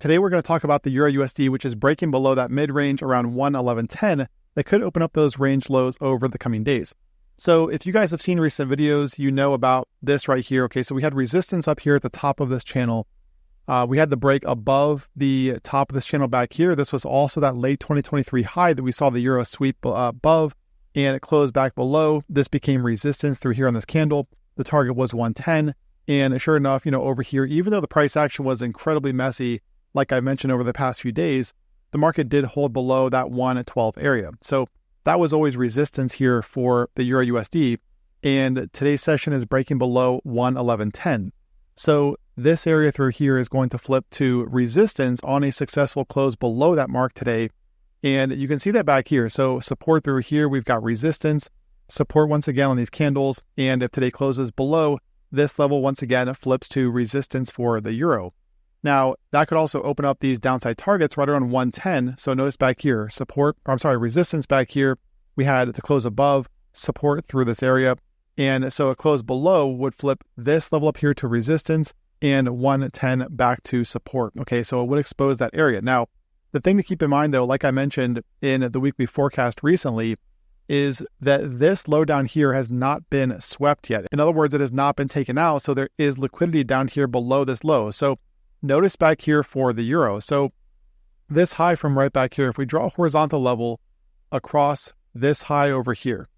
Today we're going to talk about the EURUSD, which is breaking below that mid-range around 111.10 that could open up those range lows over the coming days. So if you guys have seen recent videos, you know about this right here. Okay, so we had resistance up here at the top of this channel. We had the break above the top of this channel back here. This was also that late 2023 high that we saw the euro sweep above, and it closed back below. This became resistance through here on this candle. The target was 110. And sure enough, over here, even though the price action was incredibly messy, like I mentioned over the past few days, the market did hold below that 112 area. So that was always resistance here for the EURUSD. And today's session is breaking below 111.10. So this area through here is going to flip to resistance on a successful close below that mark today. And you can see that back here. So support through here, we've got resistance, support once again on these candles. And if today closes below this level, once again, it flips to resistance for the euro. Now, that could also open up these downside targets right around 110. So notice back here, resistance back here. We had the close above, support through this area. And so a close below would flip this level up here to resistance and 110 back to support. Okay, so it would expose that area. Now, the thing to keep in mind though, like I mentioned in the weekly forecast recently, is that this low down here has not been swept yet. In other words, it has not been taken out. So there is liquidity down here below this low. So notice back here for the euro. So this high from right back here, if we draw a horizontal level across this high over here.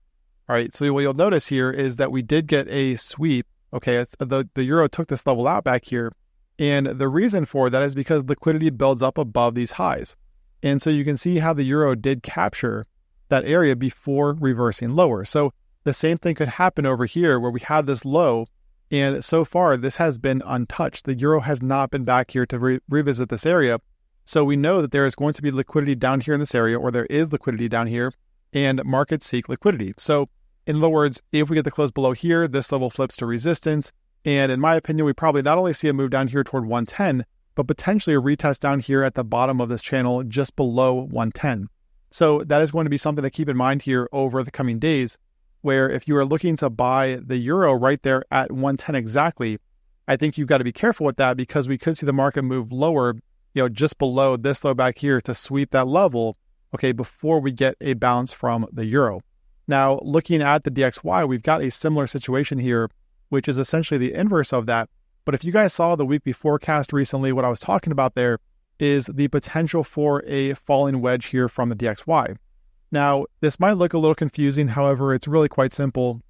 All right, so what you'll notice here is that we did get a sweep. Okay, the euro took this level out back here. And the reason for that is because liquidity builds up above these highs. And so you can see how the euro did capture that area before reversing lower. So the same thing could happen over here where we had this low. And so far, this has been untouched. The euro has not been back here to revisit this area. So we know that there is going to be liquidity down here in this area, or there is liquidity down here, and markets seek liquidity. So in other words, if we get the close below here, this level flips to resistance. And in my opinion, we probably not only see a move down here toward 110, but potentially a retest down here at the bottom of this channel just below 110. So that is going to be something to keep in mind here over the coming days, where if you are looking to buy the euro right there at 110 exactly, I think you've got to be careful with that because we could see the market move lower, just below this low back here to sweep that level, okay, before we get a bounce from the euro. Now, looking at the DXY, we've got a similar situation here, which is essentially the inverse of that. But if you guys saw the weekly forecast recently, what I was talking about there is the potential for a falling wedge here from the DXY. Now, this might look a little confusing. However, it's really quite simple.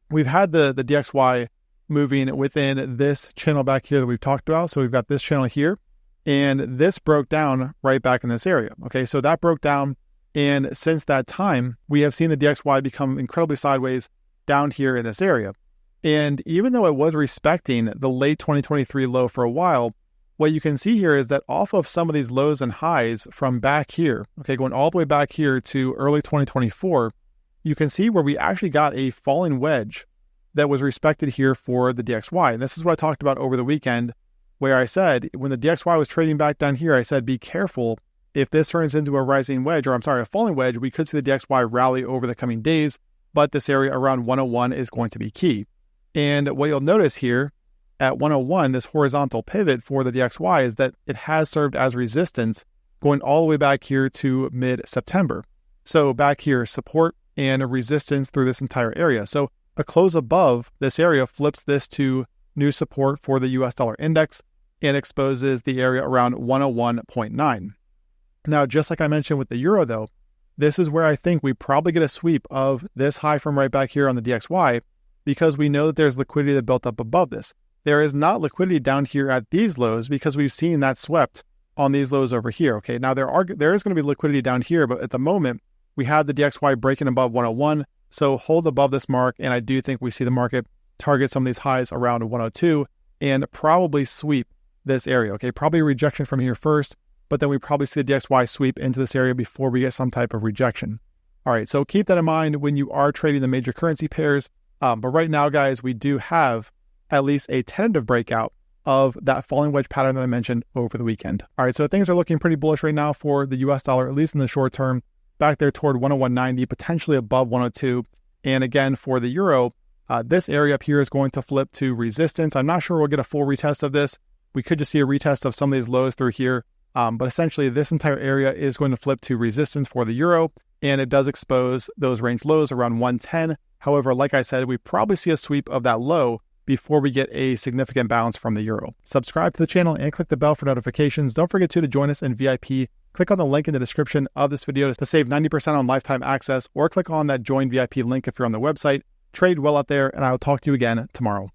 We've had the DXY moving within this channel back here that we've talked about. So we've got this channel here, and this broke down right back in this area. Okay, so that broke down. And since that time, we have seen the DXY become incredibly sideways down here in this area. And even though it was respecting the late 2023 low for a while, what you can see here is that off of some of these lows and highs from back here, okay, going all the way back here to early 2024, you can see where we actually got a falling wedge that was respected here for the DXY. And this is what I talked about over the weekend, where I said, when the DXY was trading back down here, I said, be careful. If this turns into a rising wedge, a falling wedge, we could see the DXY rally over the coming days, but this area around 101 is going to be key. And what you'll notice here at 101, this horizontal pivot for the DXY is that it has served as resistance going all the way back here to mid-September. So back here, support and resistance through this entire area. So a close above this area flips this to new support for the US dollar index and exposes the area around 101.9. Now, just like I mentioned with the euro though, this is where I think we probably get a sweep of this high from right back here on the DXY because we know that there's liquidity that built up above this. There is not liquidity down here at these lows because we've seen that swept on these lows over here. Okay, now there is going to be liquidity down here, but at the moment we have the DXY breaking above 101. So hold above this mark, and I do think we see the market target some of these highs around 102 and probably sweep this area. Okay, probably a rejection from here first, but then we probably see the DXY sweep into this area before we get some type of rejection. All right, so keep that in mind when you are trading the major currency pairs. But right now, guys, we do have at least a tentative breakout of that falling wedge pattern that I mentioned over the weekend. All right, so things are looking pretty bullish right now for the US dollar, at least in the short term, back there toward 101.90, potentially above 102. And again, for the euro, this area up here is going to flip to resistance. I'm not sure we'll get a full retest of this. We could just see a retest of some of these lows through here. But essentially, this entire area is going to flip to resistance for the euro, and it does expose those range lows around 110. However, like I said, we probably see a sweep of that low before we get a significant bounce from the euro. Subscribe to the channel and click the bell for notifications. Don't forget to join us in VIP. Click on the link in the description of this video to save 90% on lifetime access, or click on that join VIP link if you're on the website. Trade well out there, and I will talk to you again tomorrow.